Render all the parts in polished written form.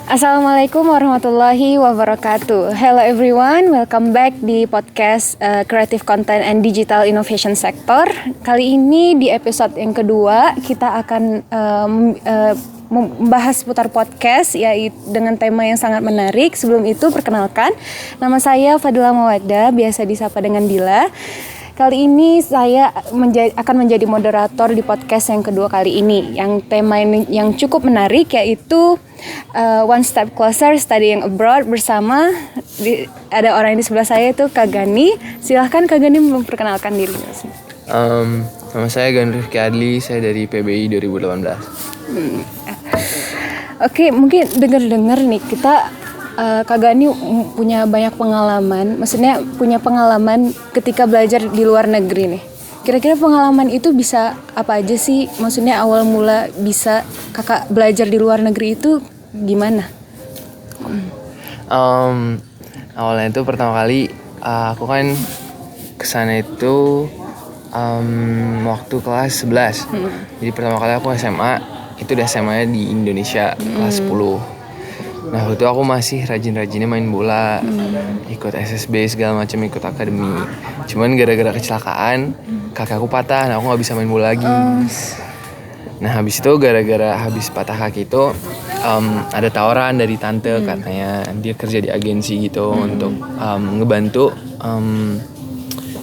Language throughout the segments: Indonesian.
Assalamualaikum warahmatullahi wabarakatuh. Hello everyone, welcome back di podcast Creative Content and Digital Innovation Sector. Kali ini di episode yang kedua kita akan membahas seputar podcast yaitu dengan tema yang sangat menarik. Sebelum itu perkenalkan, nama saya Fadila Mawaddah, biasa disapa dengan Dila. Kali ini saya akan menjadi moderator di podcast yang kedua kali ini. Yang tema yang cukup menarik yaitu One Step Closer Studying Abroad bersama ada orang di sebelah saya itu Kak Gani. Silahkan Kak Gani memperkenalkan diri. Nama saya Gani Rifki Adli, saya dari PBI 2018. Oke, mungkin dengar nih kita Kak Gani punya banyak pengalaman, maksudnya punya pengalaman ketika belajar di luar negeri nih. Kira-kira pengalaman itu bisa apa aja sih? Maksudnya awal mula bisa kakak belajar di luar negeri itu gimana? Awalnya itu pertama kali aku kan kesana itu waktu kelas 11. Jadi pertama kali aku SMA, itu udah SMA di Indonesia kelas 10. Nah waktu itu aku masih rajin-rajinnya main bola, ikut SSB segala macam, ikut akademi. Cuman gara-gara kecelakaan kaki aku patah, nah aku nggak bisa main bola lagi. Nah habis itu gara-gara habis patah kaki itu ada tawaran dari tante, katanya dia kerja di agensi gitu untuk ngebantu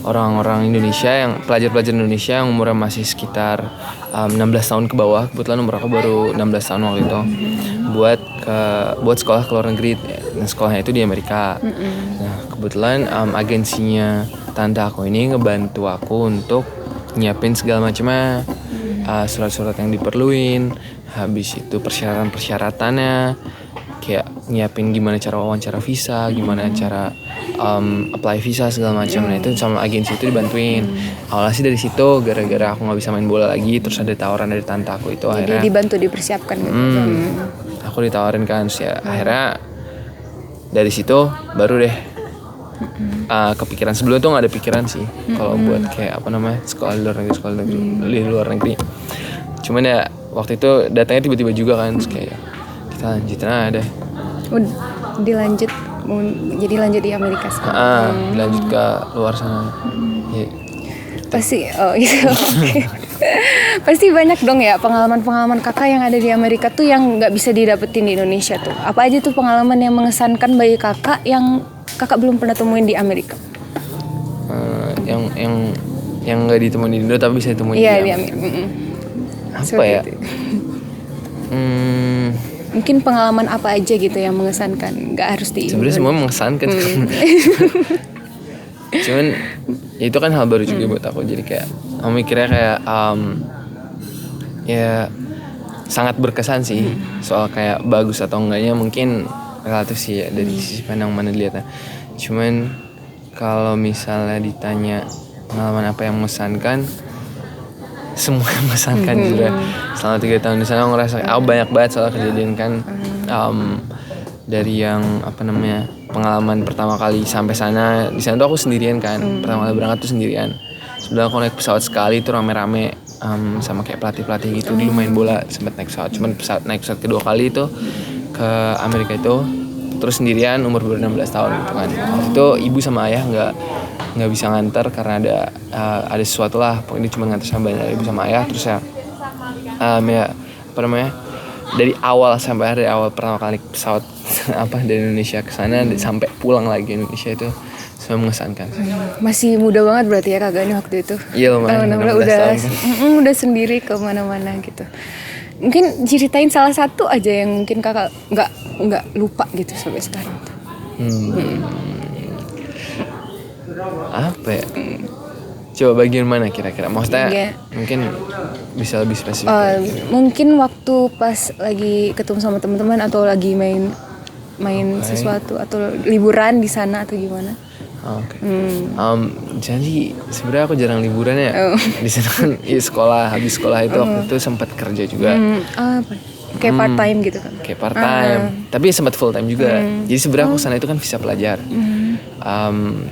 orang-orang Indonesia, yang pelajar-pelajar Indonesia yang umurnya masih sekitar 16 tahun ke bawah. Kebetulan umur aku baru 16 tahun waktu itu, buat sekolah ke luar negeri. Nah sekolahnya itu di Amerika. Nah kebetulan agensinya tante aku ini ngebantu aku untuk nyiapin segala macamnya, surat-surat yang diperluin, habis itu persyaratannya, kayak nyiapin gimana cara wawancara visa, gimana cara apply visa segala macam. Nah itu sama agensi itu dibantuin. Awalnya sih dari situ, gara-gara aku nggak bisa main bola lagi, terus ada tawaran dari tante aku itu. Jadi akhirnya dibantu dipersiapkan gitu. Aku ditawarin kan, ya akhirnya dari situ baru deh kepikiran. Sebelum itu nggak ada pikiran sih kalau buat kayak sekolah di luar negeri. Cuman ya waktu itu datangnya tiba-tiba juga kan, terus kayak kita lanjutin aja deh. Jadi lanjut di Amerika sekarang. Lanjut ke luar sana. Ya. Pasti gitu. Pasti banyak dong ya pengalaman-pengalaman kakak yang ada di Amerika tuh yang nggak bisa didapetin di Indonesia tuh. Apa aja tuh pengalaman yang mengesankan bagi kakak yang kakak belum pernah temuin di Amerika? Yang nggak ditemuin di Indo tapi bisa ditemuin di Amerika. Apa seperti ya? Mungkin pengalaman apa aja gitu yang mengesankan, nggak harus di Indo. Sebenarnya semua mengesankan. Cuman itu kan hal baru juga buat aku. Jadi kayak aku mikirnya kayak ya sangat berkesan sih. Soal kayak bagus atau enggaknya mungkin relatif sih ya, dari sisi pandang mana dilihatnya. Cuman kalau misalnya ditanya pengalaman apa yang mengesankan, semua yang mengesankan juga. Selama 3 tahun di sana aku ngerasa aku banyak banget soal kejadian kan. Dari yang pengalaman pertama kali sampai sana. Di sana tuh aku sendirian kan. Pertama kali berangkat tuh sendirian. Sebelum aku naik pesawat sekali tuh rame-rame sama kayak pelatih-pelatih gitu. Dulu main bola sempet naik pesawat. Cuman naik pesawat kedua kali itu ke Amerika itu terus sendirian, umur baru 16 tahun gitu kan. Waktu itu ibu sama ayah nggak bisa nganter karena ada sesuatu lah. Pokoknya cuma nganter sama ibu sama ayah. Terus ya dari awal pertama kali pesawat dari Indonesia ke sana sampai pulang lagi Indonesia itu semua mengesankan. Masih muda banget berarti ya Kak Gani waktu itu. Iya lumayan. Udah sendiri ke mana-mana gitu. Mungkin ceritain salah satu aja yang mungkin kakak nggak lupa gitu sampai sekarang. Apa ya? Coba bagian mana kira-kira? Maksudnya mungkin bisa lebih spesifik. Mungkin waktu pas lagi ketemu sama teman-teman atau lagi main sesuatu atau liburan di sana atau gimana? Oke. Jadi sebenarnya aku jarang liburan ya. Di sana kan habis sekolah itu waktu itu sempat kerja juga. Kayak part time gitu kan? Kayak part time, tapi sempat full time juga. Jadi sebenarnya aku sana itu kan visa pelajar.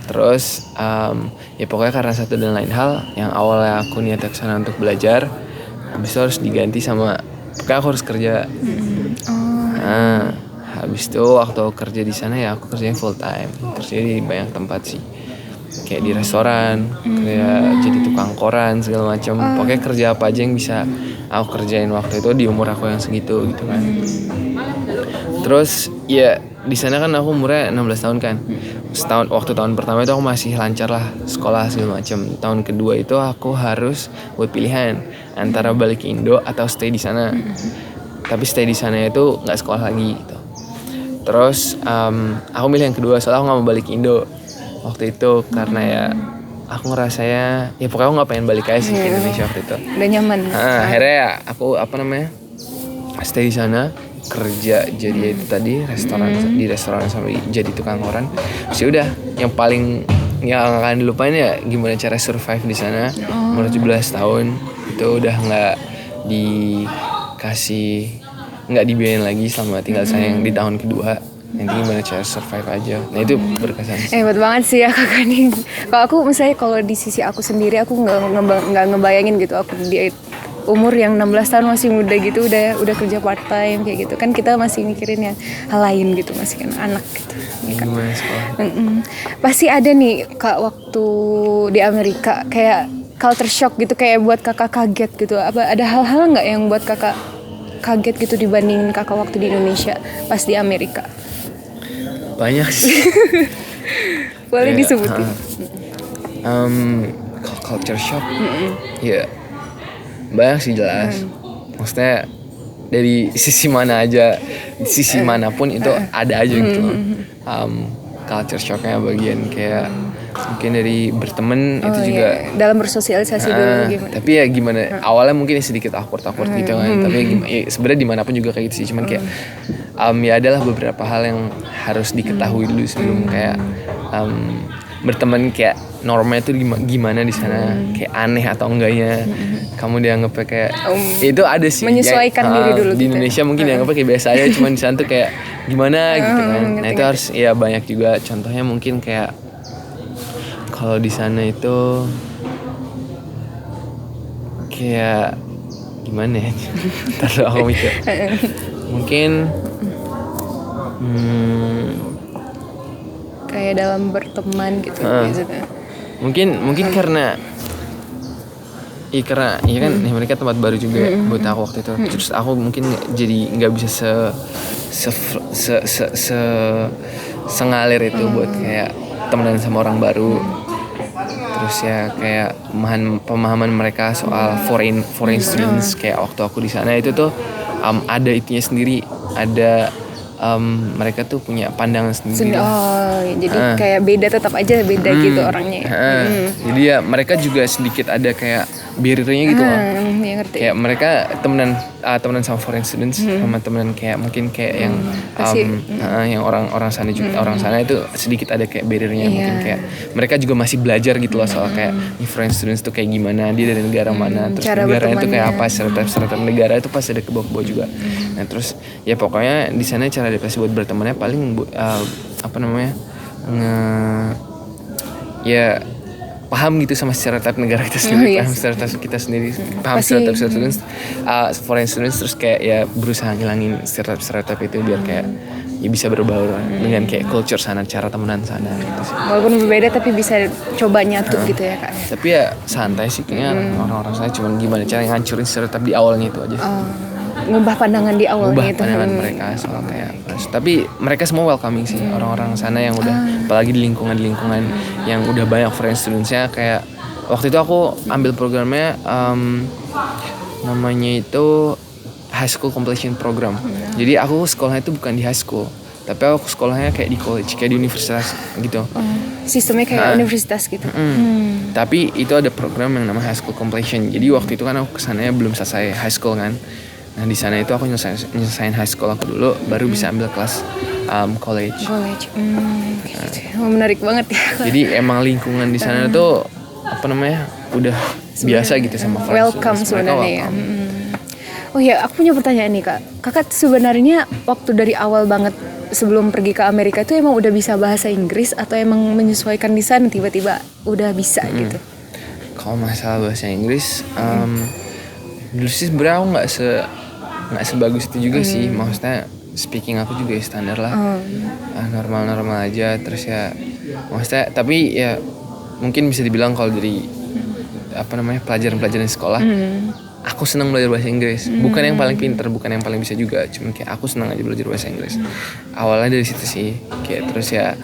Terus ya pokoknya karena satu dan lain hal, yang awalnya aku niatnya kesana untuk belajar, habis itu harus diganti sama pokoknya aku harus kerja. habis itu waktu aku kerja di sana ya aku kerjanya full time, kerja di banyak tempat sih, kayak di restoran, kayak jadi tukang koran segala macam. Pokoknya kerja apa aja yang bisa aku kerjain waktu itu di umur aku yang segitu gitu kan. Terus ya di sana kan aku umurnya 16 tahun kan. Waktu tahun pertama itu aku masih lancar lah sekolah segala macam. Tahun kedua itu aku harus buat pilihan antara balik ke Indo atau stay di sana. Tapi stay di sana itu nggak sekolah lagi gitu. Terus aku milih yang kedua soalnya aku nggak mau balik ke Indo waktu itu karena ya aku ngerasanya ya pokoknya aku nggak pengen balik aja sih ke Indonesia waktu itu. Udah nyaman. Akhirnya ya aku stay di sana, kerja jadi itu tadi di restoran sampai jadi tukang koran. Terus ya udah yang paling yang akan dilupain ya gimana cara survive di sana. Umur 17 tahun itu udah nggak dibiayain lagi selama tinggal saya yang di tahun kedua. Nanti gimana cara survive aja. Nah itu berkesan sih. Hebat banget sih ya kakak nih. Kalau aku misalnya kalau di sisi aku sendiri aku nggak ngebayangin gitu aku di umur yang 16 tahun masih muda gitu udah kerja part time kayak gitu kan kita masih mikirin yang hal lain gitu masih kan anak gitu. Ya kan? Gimana sekolah? Pasti ada nih kak waktu di Amerika kayak culture shock gitu kayak buat kakak kaget gitu. Apa ada hal-hal nggak yang buat kakak kaget gitu dibandingin kakak waktu di Indonesia pas di Amerika? Banyak sih. Boleh Ya, disebutin. Culture shock. Ya banyak sih jelas. Maksudnya dari sisi mana aja, sisi manapun itu ada aja gitu loh. Culture shocknya bagian kayak mungkin dari berteman itu juga dalam bersosialisasi dulu gimana? tapi ya gimana awalnya mungkin sedikit awkward gitu kan, tapi ya, sebenarnya dimanapun juga kayak gitu sih, cuman kayak ya adalah beberapa hal yang harus diketahui dulu sebelum kayak berteman kayak normnya itu gimana di sana, kayak aneh atau enggaknya kamu dianggapnya kayak itu ada sih menyesuaikan diri dulu di Indonesia mungkin dianggapnya kayak biasa aja, cuman di sana tuh kayak gimana gitu kan. Nah itu harus ya banyak juga contohnya, mungkin kayak kalau di sana itu kayak gimana ya? Ntar aku mikir. Mungkin kayak dalam berteman gitu maksudnya. Mungkin karena iya kan mereka tempat baru juga buat aku waktu itu. Terus aku mungkin jadi nggak bisa sengalir itu buat kayak temenan sama orang baru. Terus ya kayak pemahaman mereka soal foreign students kayak waktu aku di sana itu tuh ada itunya sendiri, ada mereka tuh punya pandangan sendiri. Jadi kayak beda, tetap aja beda gitu orangnya. Jadi ya mereka juga sedikit ada kayak barrier-nya gitu loh. Ya ngerti. Kayak mereka temenan sama foreign students, sama temenan kayak mungkin kayak yang orang sana juga, orang sana itu sedikit ada kayak barrier-nya. Mungkin kayak mereka juga masih belajar gitu loh soal kayak foreign students tuh kayak gimana, dia dari negara mana, terus negaranya itu kayak apa, stereotip negara itu pasti ada ke bawah juga. Nah terus ya pokoknya di sana cara adaptasi buat bertemannya paling ya paham gitu sama stereotip negara kita sendiri, paham stereotip kita sendiri, paham stereotip students, foreign students, terus kayak ya berusaha ngilangin stereotip itu biar kayak ya bisa berbaur dengan kayak culture sana, cara temenan sana gitu sih. Walaupun berbeda tapi bisa coba nyatu gitu ya kak. Tapi ya santai sih kayaknya orang-orang saya, cuman gimana cara ngancurin stereotip di awalnya itu aja sih. Ngubah pandangan di awalnya itu. Pandangan mereka soal kayak tapi mereka semua welcoming sih, orang-orang sana yang udah apalagi di lingkungan yang udah banyak foreign studentsnya. Kayak waktu itu aku ambil programnya namanya itu high school completion program. Jadi aku sekolahnya itu bukan di high school, tapi aku sekolahnya kayak di college, kayak di universitas gitu. Sistemnya kayak universitas gitu. Tapi itu ada program yang namanya high school completion. Jadi waktu itu kan aku kesananya belum selesai high school kan. Nah di sana itu aku nyelesain high school aku dulu, baru bisa ambil kelas college. Gitu. Menarik banget ya. Jadi emang lingkungan di sana tuh udah biasa gitu sama welcome sebenarnya ya. Oh ya, aku punya pertanyaan nih kak. Kakak sebenarnya waktu dari awal banget sebelum pergi ke Amerika itu emang udah bisa bahasa Inggris atau emang menyesuaikan di sana tiba-tiba udah bisa gitu? Kalau masalah bahasa Inggris, dulu sih sebenarnya aku nggak sebagus itu juga sih. Maksudnya speaking aku juga ya standar lah. Normal-normal aja. Terus ya maksudnya tapi ya mungkin bisa dibilang kalau dari pelajaran-pelajaran sekolah, aku senang belajar bahasa Inggris. Bukan yang paling pinter, bukan yang paling bisa juga, cuman kayak aku senang aja belajar bahasa Inggris. Awalnya dari situ sih, kayak terus ya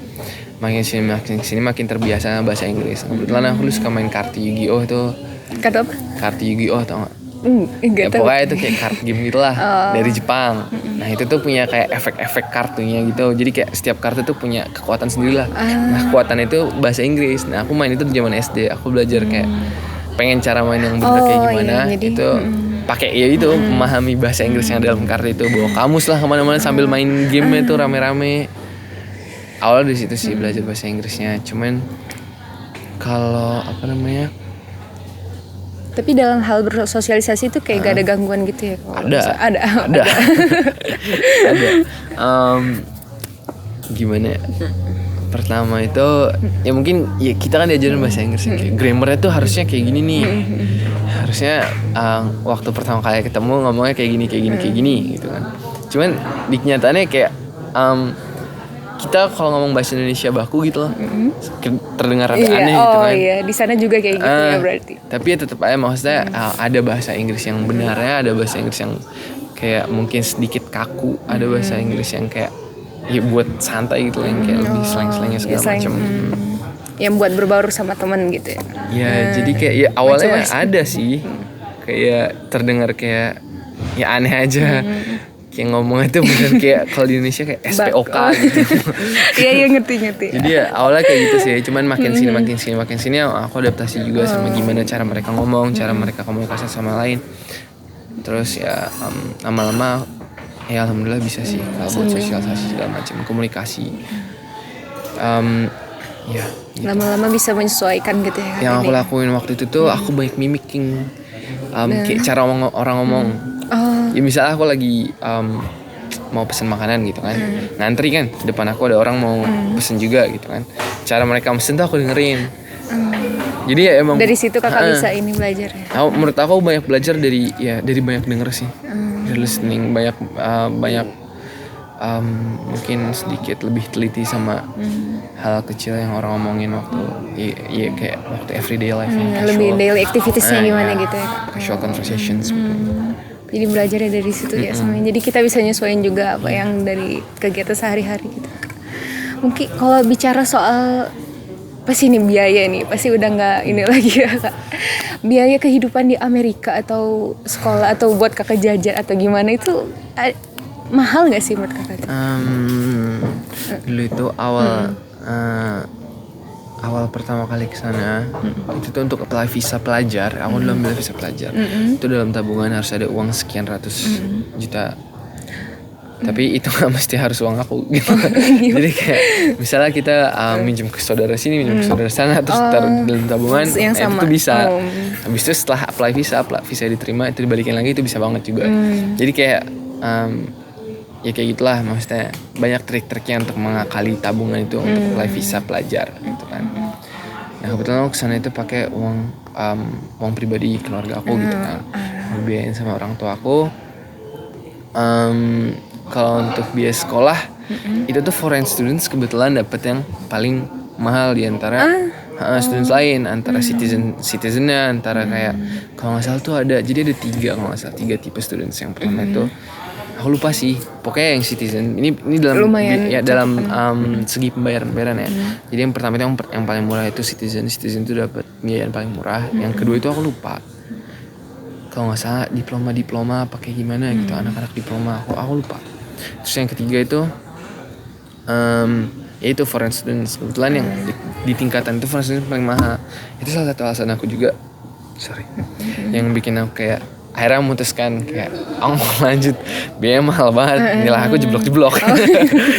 makin sini makin terbiasa bahasa Inggris. Kebetulan aku dulu suka main kartu Yu-Gi-Oh itu. Kata apa? Kartu Yu-Gi-Oh tau gak? Enggak Ya, tahu. pokoknya itu kayak card game gitu lah dari Jepang. Nah itu tuh punya kayak efek-efek kartunya gitu. Jadi kayak setiap kartu tuh punya kekuatan sendiri lah. Nah kekuatan itu bahasa Inggris. Nah aku main itu di zaman SD. Aku belajar kayak pengen cara main yang bener kayak gimana. Iya, jadi, itu pakai ya itu memahami bahasa Inggris yang ada dalam kartu itu. Bawa kamus lah kemana-mana sambil main game itu rame-rame. Awal dari situ sih belajar bahasa Inggrisnya. Cuman kalau Tapi dalam hal bersosialisasi itu kayak gak ada gangguan gitu ya? Ada. Ada. Gimana ya? Pertama itu ya mungkin ya kita kan diajarin bahasa Inggris kayak grammarnya tuh harusnya kayak gini nih. Harusnya waktu pertama kali ketemu ngomongnya kayak gini gitu kan. Cuman di kenyataannya kayak kita kalau ngomong bahasa Indonesia baku gitu loh, terdengar agak aneh gitu kan. Iya, di sana juga kayak gitu ya berarti. Tapi ya tetap aja maksudnya ada bahasa Inggris yang benarnya, ada bahasa Inggris yang kayak mungkin sedikit kaku, ada bahasa Inggris yang kayak ya buat santai gitu, yang kayak lebih slang-slangnya segala macam. Yang buat berbaur sama teman gitu ya. Ya jadi kayak ya awalnya macam-macam. ada sih, kayak terdengar kayak ya aneh aja. Kayak ngomongnya tuh bener kayak kalau di Indonesia kayak SPOK gitu. Iya ngerti. Jadi ya awalnya kayak gitu sih, cuman makin sini aku adaptasi juga sama gimana cara mereka ngomong, cara mereka komunikasi sama lain. Terus ya lama-lama ya alhamdulillah bisa sih kalau buat sosialisasi segala macam komunikasi. Ya gitu. Lama-lama bisa menyesuaikan gitu ya. Yang aku lakuin waktu itu tuh aku banyak mimicking kayak cara orang ngomong. Ya misalnya aku lagi mau pesen makanan gitu kan, ngantri kan depan aku ada orang mau pesen juga gitu kan, cara mereka pesen tuh aku dengerin. Jadi ya emang dari situ kakak bisa ini belajar ya. Menurut aku banyak belajar dari banyak denger sih, dari listening, banyak mungkin sedikit lebih teliti sama hal kecil yang orang ngomongin waktu kayak waktu everyday life lebih daily activitiesnya gimana gitu ya. Casual conversations. Jadi belajarnya dari situ ya semuanya. Jadi kita bisa nyesuaiin juga apa yang dari kegiatan sehari-hari gitu. Mungkin kalau bicara soal pasti ini biaya nih, pasti udah nggak ini lagi ya kak. Biaya kehidupan di Amerika atau sekolah atau buat kakak jajan atau gimana itu mahal nggak sih menurut kakak? Dulu itu awal pertama kali kesana itu tuh untuk apply visa pelajar. Aku dulu ambil visa pelajar. Itu dalam tabungan harus ada uang sekian ratus juta. Tapi itu nggak mesti harus uang aku gitu. Jadi kayak misalnya kita minjem ke saudara sini, minjem ke saudara sana, terus taruh dalam tabungan, yang sama. itu bisa. Habis itu setelah apply visa diterima, itu dibalikin lagi, itu bisa banget juga. Jadi kayak ya kayak gitulah, maksudnya banyak trik-triknya untuk mengakali tabungan itu untuk apply visa pelajar gitu kan. Nah kebetulan aku kesana itu pakai uang pribadi keluarga aku gitu kan, biayain sama orang tua aku. Kalau untuk biaya sekolah itu tuh foreign students kebetulan dapat yang paling mahal di antara students lain, antara citizennya, antara kayak kalau nggak salah tuh ada, jadi ada 3 tipe students. Yang pertama itu aku lupa sih, pokoknya yang citizen ini dalam lumayan dalam segi pembayaran ya. Jadi yang pertama itu yang paling murah itu citizen itu dapat biaya yang paling murah. Yang kedua itu aku lupa, kalau nggak salah diploma pakai gimana gitu, anak-anak diploma aku lupa. Terus yang ketiga itu yaitu foreign students. Kebetulan yang di tingkatan itu foreign students paling mahal. Itu salah satu alasan aku juga yang bikin aku kayak akhirnya memutuskan kayak aku mau lanjut, biaya mahal banget, nilai aku jeblok.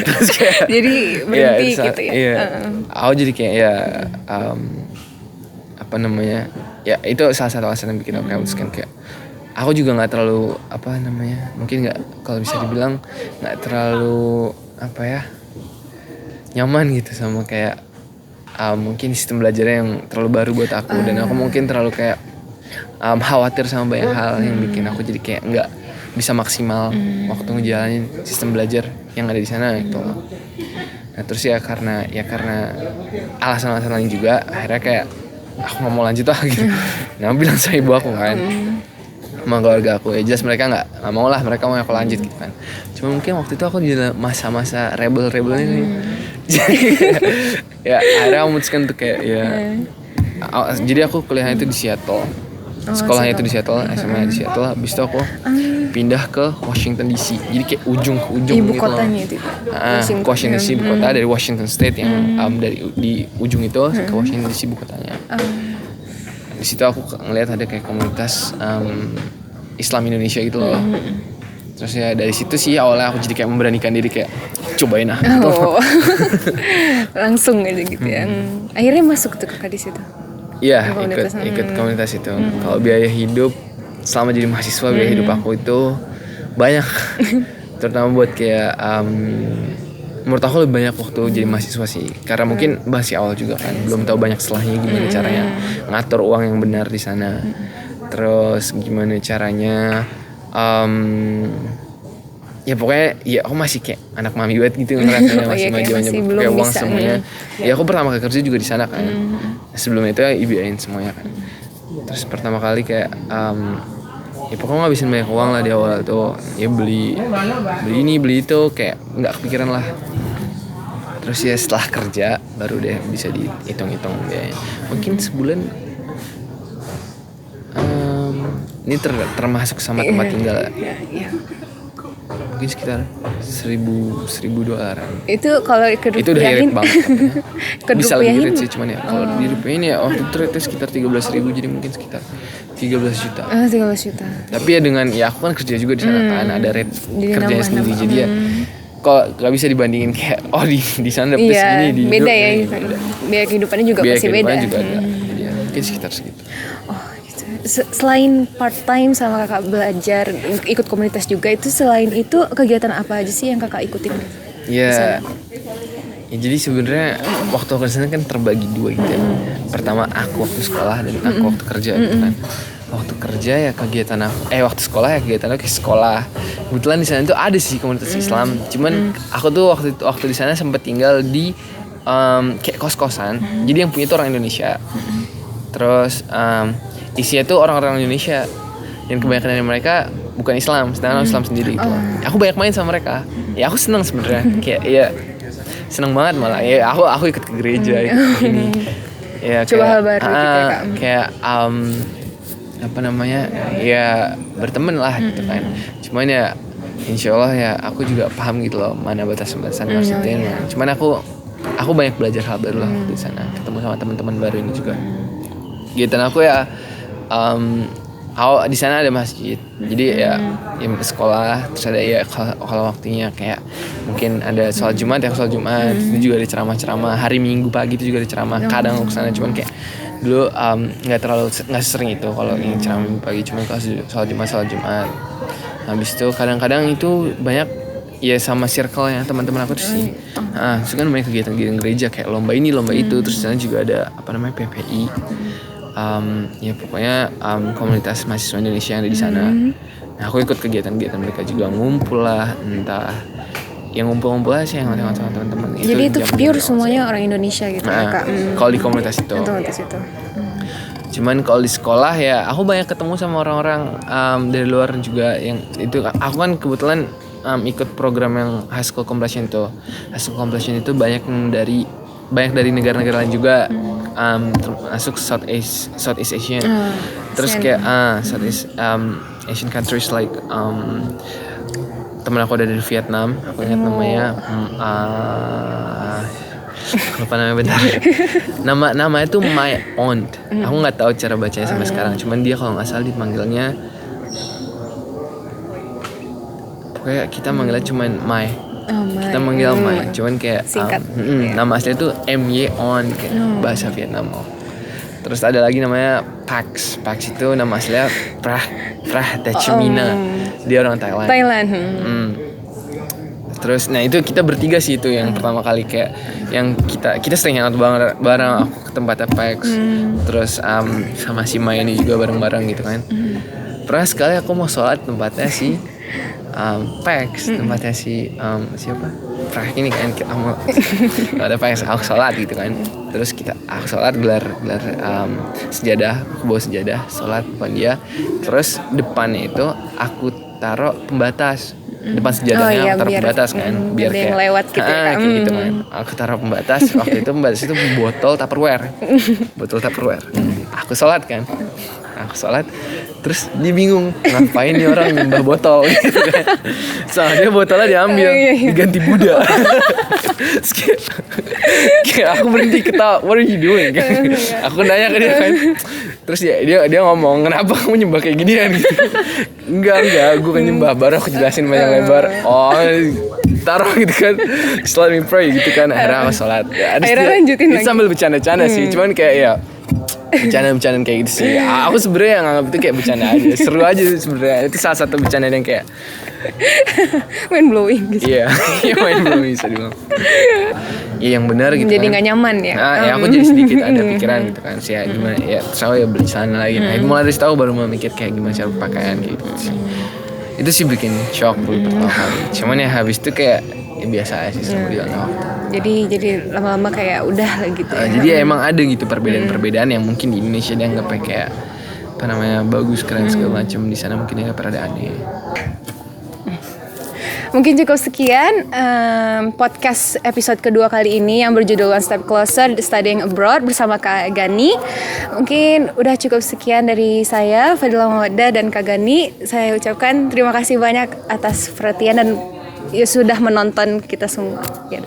Terus kayak jadi berhenti gitu ya. Iya. Aku jadi kayak ya itu salah satu alasan yang bikin aku kayak memutuskan kayak aku juga nggak terlalu mungkin nggak, kalau bisa dibilang nggak terlalu nyaman gitu sama kayak mungkin sistem belajarnya yang terlalu baru buat aku, dan aku mungkin terlalu kayak khawatir sama banyak hal yang bikin aku jadi kayak bisa maksimal waktu ngejalanin sistem belajar yang ada di sana gitu. Nah terus karena alasan-alasan lain juga akhirnya kayak aku nggak mau lanjut lah gitu. Nah bilang sama ibu aku kan, sama keluarga aku, ya jelas mereka nggak mau lah, mereka mau aku lanjut gitu kan. Cuma mungkin waktu itu aku di masa-masa rebel-rebelnya nih. Jadi ya akhirnya aku memutuskan untuk kayak jadi aku kuliahnya itu di Seattle. Sekolahnya itu di Seattle, SMA di Seattle. Habis itu aku pindah ke Washington DC. Jadi kayak ujung ke ujung ibu gitu kotanya loh. itu. Washington DC ibu kota, dari Washington State yang dari di ujung itu ke Washington DC ibu kotanya. Di situ aku ngeliat ada kayak komunitas Islam Indonesia gitu loh. Terus ya dari situ sih awalnya aku jadi kayak memberanikan diri kayak cobain gitu. Langsung aja gitu ya. Akhirnya masuk tuh kakak di situ. Iya, ikut komunitas itu. Kalau biaya hidup selama jadi mahasiswa, biaya hidup aku itu banyak. Terutama buat kayak menurut aku lebih banyak waktu jadi mahasiswa sih. Karena mungkin masih awal juga kan, belum tahu banyak setelahnya gimana caranya ngatur uang yang benar di sana. Terus gimana caranya ya pokoknya ya aku masih kayak anak mami banget gitu ngerasanya, masih maju-maju kayak uang semuanya. Ya aku pertama kali kerja juga di sana kan. Sebelum itu IBAin semuanya kan. Terus pertama kali kayak ya pokoknya ngabisin banyak uang lah di awal tuh. Ya beli ini beli itu kayak nggak kepikiran lah. Terus ya setelah kerja baru deh bisa dihitung-hitung biayanya. Mungkin sebulan ini termasuk sama tempat tinggal. Mungkin sekitar $1,000 Itu kalau kerupiahin itu udah irit banget. Bisa lebih irit sih, cuman ya kalau dirupiahin ya waktu itu rate sekitar 13.000, jadi mungkin sekitar 13 juta. 13 juta. Tapi ya dengan ya aku kan kerja juga di sana kan, ada rate Jadi kerjanya sendiri, jadi ya kok gak bisa dibandingin kayak di sana dapet segini di beda Indo, ya. beda. Biaya kehidupannya juga Biaya pasti beda. kehidupannya juga ada. Jadi ya mungkin sekitar segitu. Oh, gitu. Selain part time sama kakak belajar ikut komunitas juga, itu selain itu kegiatan apa aja sih yang kakak ikutin? Ya jadi sebenarnya waktu aku di sana kan terbagi dua gitu ya. Pertama aku waktu sekolah dan aku waktu kerja gitu kan. Waktu kerja ya kegiatan aku, waktu sekolah ya kegiatan aku sekolah. Kebetulan di sana tuh ada sih komunitas Islam. Cuman aku tuh waktu di sana sempat tinggal di kayak kos-kosan. Jadi yang punya itu orang Indonesia. Terus isinya tuh orang-orang Indonesia. Dan kebanyakan dari mereka bukan Islam, sedangkan Islam sendiri gitu. Aku banyak main sama mereka. Ya aku senang sebenarnya. Kayak ya senang banget malah. Ya aku ikut ke gereja ini. Ya Coba kayak, hal baru gitu ya, Kak. Kayak apa namanya? Ya berteman lah gitu kan. Cuman ya insya Allah ya aku juga paham gitu loh mana batas-batasan harus diterima. Cuman aku banyak belajar hal baru lah di sana, ketemu sama teman-teman baru ini juga. Gitu aku ya di sana ada masjid, jadi ya sekolah, terus ada ya kalau waktunya kayak mungkin ada sholat Jumat ya sholat Jumat, itu juga ada ceramah-ceramah, hari Minggu pagi itu juga ada ceramah. Kadang aku kesana cuman kayak dulu nggak sering itu kalau yang ceramah Minggu pagi, cuman kalau sholat Jumat. Habis itu kadang-kadang itu banyak ya sama circle yang teman-teman aku tuh sih. Terus kan banyak kegiatan-kegiatan gereja kayak lomba ini lomba itu, terus di sana juga ada PPI. Ya pokoknya komunitas mahasiswa Indonesia yang ada di sana. Nah, aku ikut kegiatan-kegiatan mereka juga, ngumpul lah, entah yang ngumpul-ngumpul aja yang sama teman-teman. Jadi itu pure semuanya orang Indonesia gitu ya, Kak. Kalau di komunitas itu. Cuman kalau di sekolah ya aku banyak ketemu sama orang-orang dari luar juga yang itu. Aku kan kebetulan ikut program yang high school completion itu. High school completion itu banyak dari negara-negara lain juga, masuk Southeast Asian. Terus kayak Southeast Asian countries like temen aku ada dari Vietnam, aku ingat namanya lupa namanya bentar. Nama itu My Aunt. Aku nggak tahu cara bacanya sampai sekarang. Cuman dia kalau nggak salah dipanggilnya, pokoknya kita manggilnya cuman My. Kita manggil Mai, cuman kayak nama aslinya tuh My On kayak bahasa Vietnam. Terus ada lagi namanya Pax itu nama aslinya Prah Tachumina. Dia orang Thailand. Terus nah itu kita bertiga sih itu yang pertama kali kayak yang kita sering hangout bareng aku ke tempatnya Pax. Terus sama si Mai ini juga bareng-bareng gitu kan. Pernah sekali aku mau sholat tempatnya sih PEX, tempatnya si siapa? Prak ini kan kita mau ada PEX, aku sholat gitu kan. Terus aku sholat gelar sejadah, aku bawa sejadah, sholat depan dia. Terus depannya itu aku taruh pembatas. Depan sejadahnya aku taruh pembatas kan, biar kayak lewat gitu ya. kayak gitu kan. Aku taruh pembatas. Waktu itu pembatas itu botol Tupperware. Aku sholat kan. Aku sholat, terus dia bingung ngapain nih orang nyembah botol gitu kan. Soalnya botolnya diambil, diganti Buddha. Terus kayak aku berhenti ketawa, what are you doing kan? Aku nanya ke dia kan. Terus dia ngomong, kenapa kamu nyembah kayak gini kan gitu. Enggak, gue kan nyembah, baru aku jelasin banyak lebar. Oh, taruh gitu kan, just let me pray gitu kan. Akhirnya aku sholat. Akhirnya lanjutin lagi. Sambil bercanda-canda sih, cuman kayak ya bercanda-bercandaan kayak gitu sih. Aku sebenarnya yang nganggap itu kayak bercanda aja, seru aja sebenarnya. Itu salah satu bercanda yang kayak mind blowing gitu. iya mind blowing bisa dibilang. Iya yang benar gitu. Jadi kan. nggak nyaman ya. Nah, ya aku jadi sedikit ada pikiran gitu kan sih, gimana ya. Terus aku ya beli sana lagi. Nah, mulai dari situ aku baru mau mikir kayak gimana cara pakaian gitu sih. Itu sih bikin shock dulu pertama kali. Cuman ya habis itu kayak ya biasa aja sih sama dia waktu. Jadi lama-lama kayak udah gitu. Jadi ya emang ada gitu perbedaan-perbedaan yang mungkin di Indonesia dianggap kayak apa namanya bagus, keren segala macam. Di sana mungkin dianggap rada aneh. Mungkin cukup sekian podcast episode kedua kali ini yang berjudul One Step Closer Studying Abroad bersama Kak Gani. Mungkin udah cukup sekian dari saya, Fadila Mawaddah dan Kak Gani. Saya ucapkan terima kasih banyak atas perhatian dan ya sudah menonton kita semua. Ya.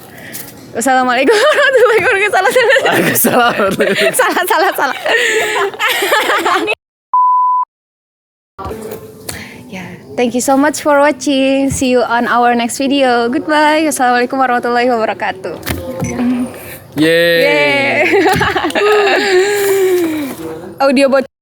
Wassalamualaikum warahmatullahi wabarakatuh. Salah. Yeah, thank you so much for watching. See you on our next video. Goodbye. Wassalamualaikum warahmatullahi wabarakatuh. Yeay. Audio bot.